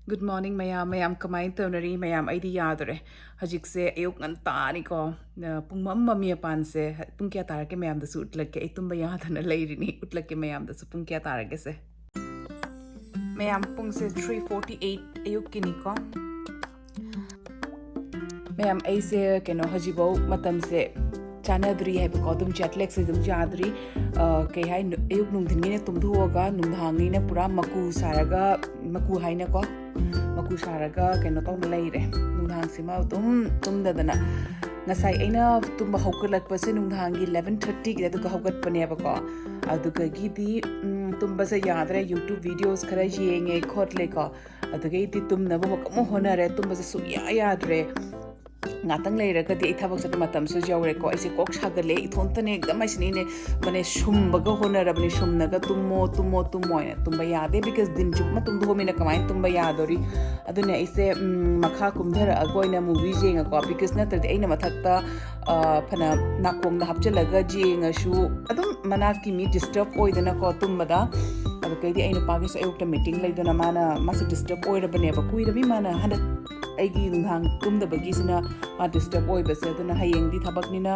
Good morning, mayam kamay tonari mayam aidi yadre. Hajik se ayuk ngantani ko pung mamma mi pan se pung kya tar ke mayam da su utlak ke itum bayad na leirini utlak ke mayam da su pung kya tar ke se. Mayam pung se 3:48 ayuk kini ko. Mayam aise ke no hajibo matam se chanadri hai ko dum jetlag se dum jadri ke hai ayuk nung din ne tum dhuoga nung hangi ne pura maku saraga maku hai na ko maku saraga keno tong leire nunghang sima tum dadana ngasai aina tumba haukalak pase nunghang gi 11:30 gi da haukat pane ba ko aduga gi di tumba se yadre YouTube videos khara yenge khotle ko aduga di tum na ba ko honare tumba se su yadre ngatang leira ka di thabak sat matam su jawre ko ise kok sagale ithonta ne ekdam aisini ne mane shumba ga honara bani shumna ga tummo ne tumba yade because din chup ma tum do mina kamai tumba yadori adune ise makha kumdhara agoina movie jenga ko because na tade aina mathakta phana nakong da hapchalaga jenga shu adum manaki mi disturb oidana ko tumbada adu kaidi aina pagis ayukta meeting laidona mana mas disturb oirabane ba kuirabi mana handa aigi nunghang tumdabagi sina ma disturb oi base aduna hayeng di thabak nina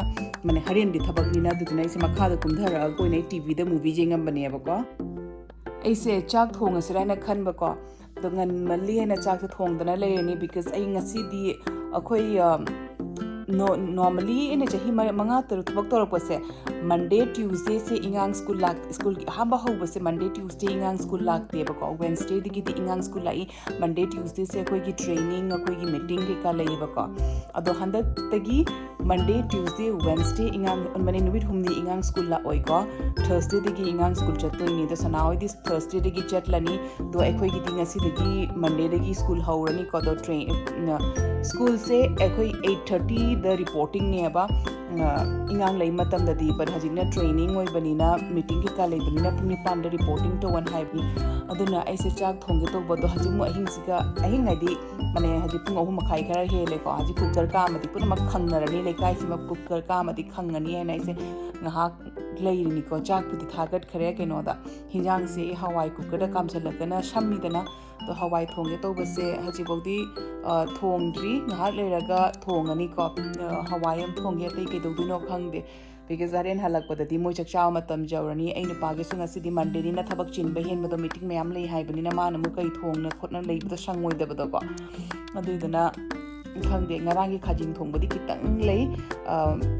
mane haren di thabak nina duduna ise makha da kumdhara goina TV da movie jengam bane ba ko aise chak thong asira na khan ba ko dongan mali na chak thong dana leani because ai ngasi di akhoi normally in a chahi manga thabak tor pase Monday Tuesday se ingang school ki hamba ho base Monday Tuesday ingang school lakte ba ko Wednesday digi di ingang school lai Monday Tuesday se koi ki training koi ki meeting ke ka lai ba ko ado handa tagi Monday Tuesday Wednesday ingang mane nubit humni ingang school la oi ko Thursday digi ingang school chatoi ni da sanao this Thursday digi chatlani do ai koi ki dinga si digi Monday digi school haurani ko do train school se ai 8:30 the reporting ne ba ingang lai matam da di but hajina training oi banina meeting ki ka lai banina puni pan da reporting to one high bi aduna ai se chak thongge to bodo hajimu ahing sika ahing ai mane haji pung ahum khai khara hele ko haji cooker ka amati puna mak khangnarani le kai sima cooker ka amati khangani hai nai se ngahak leini ko chak puti thagat khare ke no da hinjang se hawai cooker da kam salakana shammi dana to hawai thongge to base haji bodi thongdri ngahak leraga thongani ko hawai am thongge tai ke dodino khangde because aren halak pada di moi chakcha matam jawrani aina page sunga sidi Monday ni na thabak chin ba hen bodo meeting mayam lei hai bani na ma na mu kai thongna khotna lei bodo sangoi da bodo ko adudana khangde ngarangi khajing thongbodi kitang lei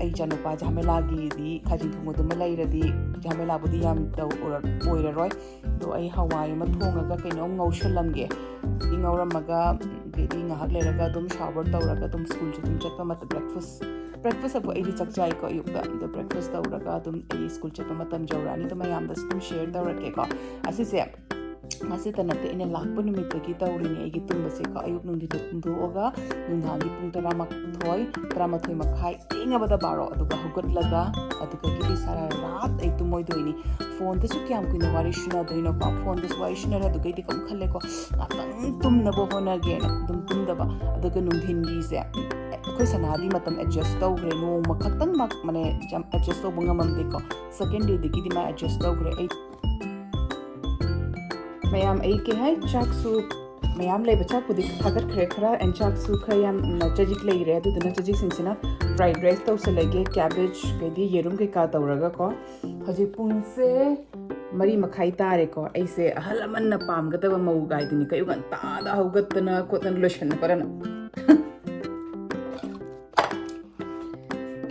ai chanupa jamela gi di khajing thongbo dum lai radi jamela bodi yam taw oira roi do ai hawai ma thonga ga kaino ngausalamge ingauram ga gedi ngahak leraga dum shower tawraga dum school dum chatpa mat breakfast abu ai chak chai ko yukda the breakfast tawraga dum ai school chatpa matam jawrani to mayam da dum share tawrake ko asise ngasi tanate ine lakpu numit ki tawrini ai gi tumba se ko ayuk nung di tumdu oga nung gi pung tara makhai inga bada baro aduga hugot laga aduga gi sara rat ai tumoi doini phone te su kyam kuina wari shuna doino ko phone te wari shuna ra aduga di kam khalle ko atang tum na bo hona ge dum tum da ba aduga nung thin gi se koi sanadi matam adjust tawgre no makhatang mak mane jam adjust to bunga mam de ko second day de gi di ma adjust tawgre ai mayam ai ke hai chak su mayam le bachak pudi thagat khre khara and chak su khayam chajik le re adu dana chajik singsina fried rice to se lege cabbage ke di yerum ke ka tawraga ko haji pung se mari makhai tare ko ai se halaman na pam ga tawa mau gai dini kayu gan ta da hogatna ko tan lotion parana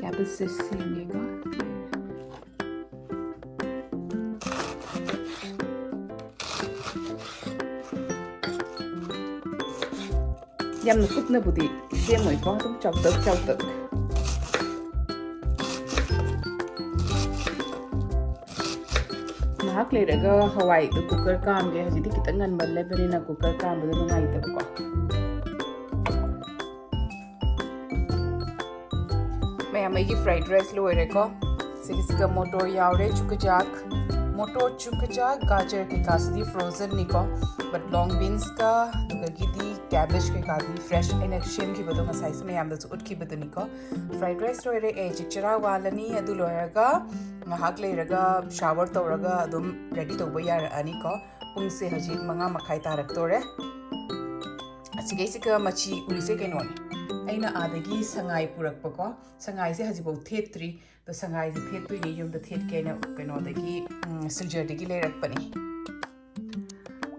cabbage se singega yam na kut na budi shem moi ko tum chok tak nahak le raga hawai to cooker kam ge haji di kitang ngan bal le bari na cooker kam bu ngai ta ko मैं हमें fried rice लोरे को सिगा मोटो यावरे चुकजाक मोटो चुकजाक गाजर के कासदी frozen निको but long beans का दुगगी cabbage के कादी fresh in Shem की बदो मसाइस में याम उठ की बदो निको फ्राइड राइस लोरे ए चिकचरा वालनी अदु लोरगा ngahak leiraga shower tawraga adum ready tawba yar ani ko pung se hajik manga makhai tarak tore ꯑꯁꯤꯒꯩꯁꯤꯒ ꯃꯆꯤ ꯎꯔꯤꯁꯦ ꯀꯩꯅꯣꯅꯤ ꯑꯩꯅ ꯑꯥꯗꯒꯤ ꯁꯉꯥꯏ ꯄꯨꯔꯛꯄꯀꯣ ꯁꯉꯥꯏꯁꯦ ꯍꯧꯖꯤꯛꯐꯥꯎ ꯊꯦꯠꯇ꯭ꯔꯤ ꯑꯗꯣ ꯁꯉꯥꯏꯁꯦ ꯊꯦꯠꯇꯣꯏꯅꯤ ꯌꯨꯝꯗ ꯊꯦꯠꯀꯦꯅ ꯀꯩꯅꯣꯗꯒꯤ ꯁꯤꯜꯖꯔꯗꯒꯤ ꯂꯩꯔꯛꯄꯅꯤ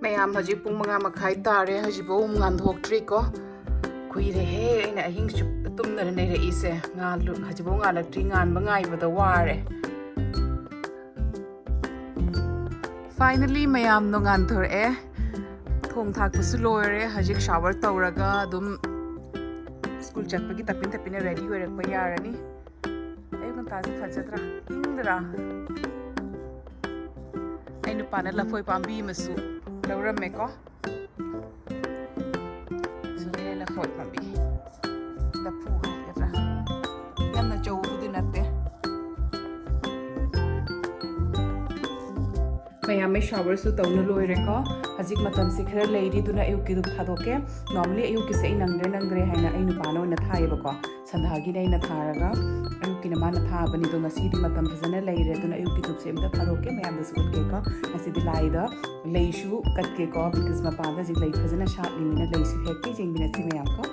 ꯃꯌꯥꯝ ꯍꯧꯖꯤꯛ ꯄꯨꯡ 5:30 ꯇꯥꯔꯦ ꯍꯧꯖꯤꯛꯐꯥꯎ ꯉꯥꯟꯊꯣꯛꯇ꯭ꯔꯤꯀꯣ ꯀꯨꯏꯔꯦꯍꯦ ꯑꯩꯅ ꯑꯍꯤꯡ ꯆꯨꯞꯄ ꯇꯨꯝꯗꯅ ꯂꯩꯔꯛꯏꯁꯦ ꯍꯧꯖꯤꯛꯐꯥꯎ ꯉꯥꯜꯂꯛꯇ꯭ꯔꯤ ꯉꯥꯟꯕ ꯉꯥꯏꯕꯗ ꯋꯥꯔꯦ ꯐꯥꯏꯅꯦꯜꯂꯤ ꯃꯌꯥꯝꯅ ꯉꯥꯟꯊꯣꯔꯛꯑꯦ ꯊꯣꯡ ꯊꯥꯛꯄꯁꯨ ꯂꯣꯏꯔꯦ ꯍꯧꯖꯤꯛ ꯁꯥꯋꯔ ꯇꯧꯔꯒ ꯑꯗꯨꯝ स्कूल चटपगी तपिन तपिन रेडी होइरक्पा यारनी अयु ngतासे फजद्रा इंगद्रा आई नुपाना लफोय पांबी मसु लौरमेको सुने लफोय पांबी लफु हायद्रा यामना चौबुदि नते मैम शावर तौन लोरेको हजिक मतम से खर लेरीदुना अयुकी दुप थादोके नॉर्मली अयुकी से नंगरे नंगरे हैना आई नुपानो न थायेबको संधागी नै थारगा अयुकी न माना थाबनी दो ngसीदी मतम फजन लेरे दुना अयुकी दुप से मत थादोके मैम दस उठकेको ngसीदी लाइदा लेइशु कटकेको बिकॉज मपादा जिक लेइ फजन शाटली मिना लेइशु हेक्के जिंगबिना सि मैम को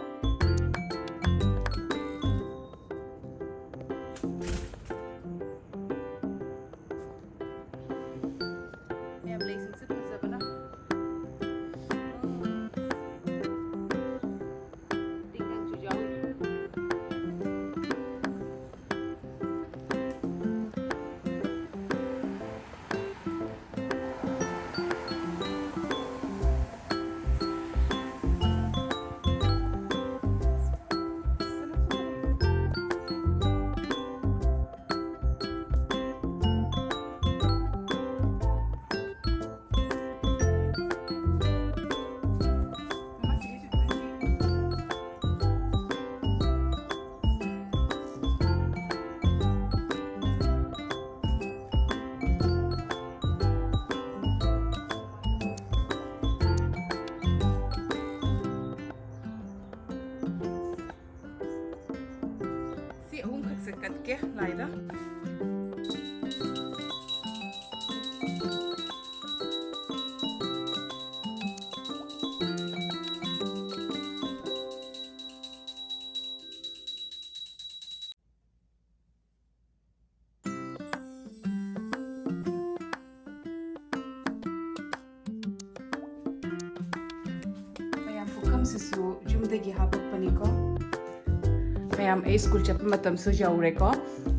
कटके लाइदा मैम फुकम सिसु जुमदगी हापकपनिको मैम ए स्कूल चप मतम सु जौरेको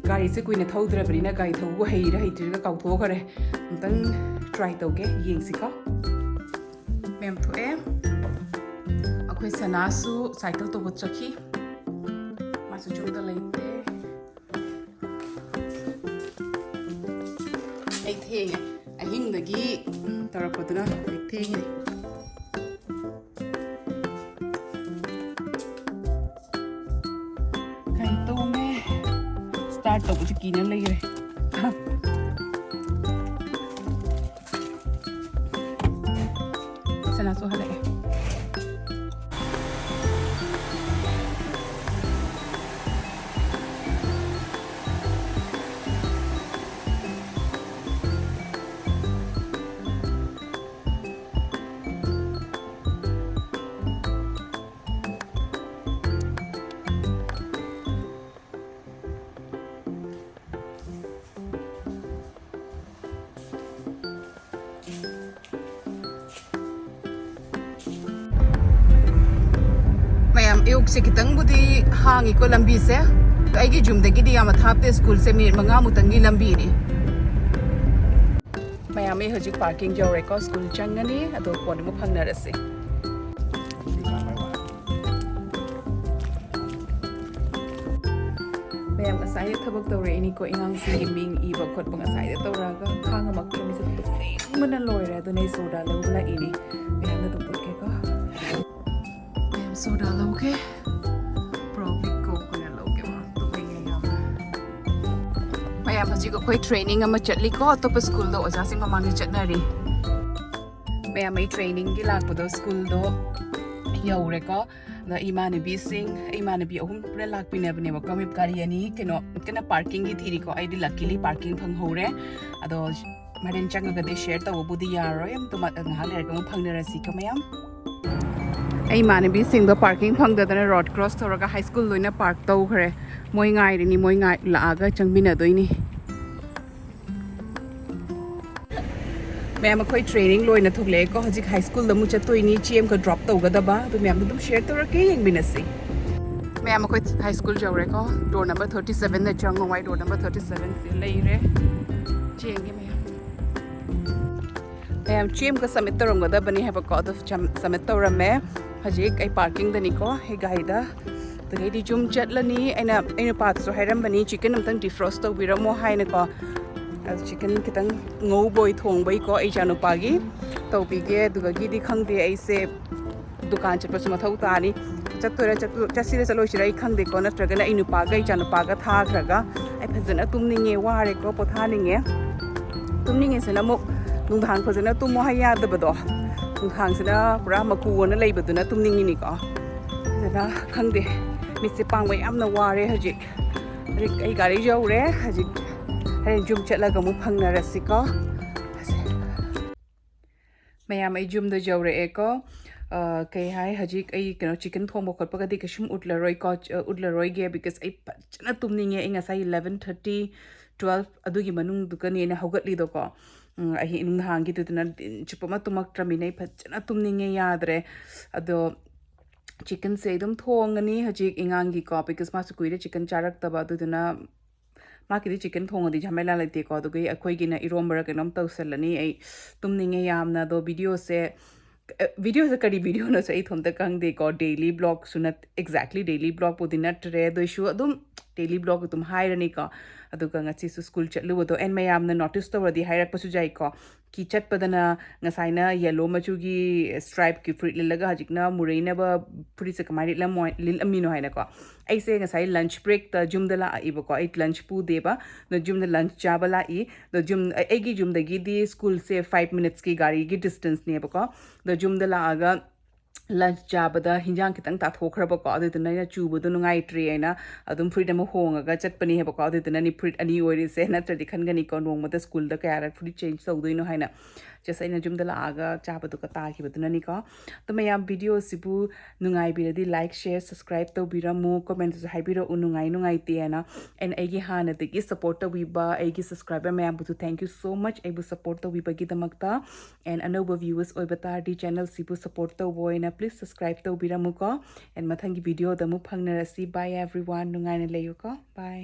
गाड़ी से कुइने थौद्रबनिना गाड़ी थौबु हेइरा हेइट्रिगा काउथोखरे अमतंग ट्राई तौगे येंगसिको मैम थोए अखोय सनासु साइकिल तो चखी मासु जुमदा लेते आई थेंगे अहिंगदगी तरपदना थेंगे स्टार्ट तो कुछ कीने लगे सना सो हले अयुक से खितंगबुदी हांगिको लंबी से आइगी जुमदगी याम थापते स्कूल से मिनट 5 मुतंगी लंबी नी मैम हजिक पार्किंग जौरेको स्कूल चंगनी अदो कोनमु फंगनरसे मैम असाई थबक तौरे इनिको इंगांग से मिंग इबा खोटबा असाई तौरागा खांगा मक्के से मन लोइरे अदो सोडा लौला इनी मैम दो पुटकेको सोडा लोगे probably coconut लोगे वहाँ तो लेंगे यहाँ मैं यहाँ बच्ची को कोई ट्रेनिंग हम चटली को तो पर स्कूल दो ओजा सिंह मांगे चटना रही मैं यहाँ ट्रेनिंग की लाख बदो स्कूल दो यौरे को ना इमानबी सिंह इमानबी अहुम पूरा लाख भी नहीं बने वो कमी कारी यानी कि ना पार्किंग की थी को आइडी लकीली पार्किंग फंग हो रहे अदो मरें चंग गदे शेयर तो वो बुद्धि यार रोय हम तो मत नहाले रहे को फंगने रसी को मैं ai manabi sing do parking phang da na road cross thoraga high school loina park tau khare moi ngai ri ni moi ngai la aga changmina doini ma'am अखोई ट्रेनिंग लोइना थोले को हजिक हाई स्कूल दमु चतोइनी चीएम को drop तौगदबा तो ma'am दम share तौरके यंगबिनसी ma'am अखोई high school जौरे को डोर नंबर 37 ने चंगो वाई डोर नंबर 37 से लेरे चेंगे मैम चीएम को सबमिट तौरंगदबनी है बको तो सबमिट तौरमे हजिक आई पार्किंग दनी को हे गाइदा तो गेदी जुम चटलनी एना पात सो हैरमबनी चिकन अमतंग डिफ्रोस्ट तौबिरमो हाइने को chicken कितंग ngau boy thong bai ko ai chanu pagi tau pige duga gi di khang de ai se dukan chat pasuma thau ta ni chatura chasi re chalo shirai khang de ko na struggle ai nu pa ga ai chanu pa ga tha khraga ai phajana tumni nge wa re ko potha ni nge tumni nge se na mo nung thang phajana tum mo haya da bado nung thang se na pura maku na lai badu na tumni ni ko na khang de mi se pang bai am na wa re hajik ai gari jau re hajik Hari jum chatlaga mu phangna rasiko ma'am I zoom the जौरे एको कई हाय हजिक आई कनो chicken थोंबो खटपा गदि कशुम उटलरोय को उटलरोय गे because I फजना तुमनिंगे I ngasai 11:30 12 अदुगी मनुंग दुकनी ने हौगतली दो को आई नुंग हांगी तुना चुपमा तुमक ट्रमिनै फजना तुमनिंगे यादरे अदो chicken से एकदम थोंगनी हजिक इंगांगी को बिकॉज मासु कुइरे चिकन चारक तबा दुना माकी चिकन थोंगदी झमेला लेते को दुगई अखोई गिना इरोमबर कनम तौसलनी आई तुमनिंगे यामना दो वीडियो से करी वीडियो न से थोम त कंग को डेली ब्लॉग सुनत एग्जैक्टली डेली ब्लॉग पुदि नट्रे दोइशु अदुम डेली ब्लॉग तुम हाइरनी को अदुगा ngasi su school chatlu do en mayamna notice tawadi hairak pasu jai ko ki chatpadana ngasaina yellow machu gi stripe ki fruit lilaga hajikna mureina ba fruit se kamari lil amino haina ko aise ngasai lunch break ta jumdala iba ko 8 lunch pu deba no jumda lunch jabala i the jum egi jumdagi di school se 5 minutes ki gari gi distance ne ba ko the jumdala aga lunch jabada hinjang kitang ta thokhraba ko aduna na chubudu nungai tri aina adum freedom honga ga chatpani heba ko aduna ni fruit ani ori se na tradi khangani ko nong mata school da kaya fruit change sauduino haina just aina jumdala aga chabadu ka ta hibaduna ni ko to mayam video sibu nungai biradi like share subscribe to biramu comment to haibiro nungai te ana and agi hana de support to wiba agi subscriber mayam bu thank you so much ai bu support to wiba gi damakta and anoba viewers oibata di channel sibu support to boina please subscribe to biramu ko and mathangi video da mu phangna rasi bye everyone nungai na leyo ko bye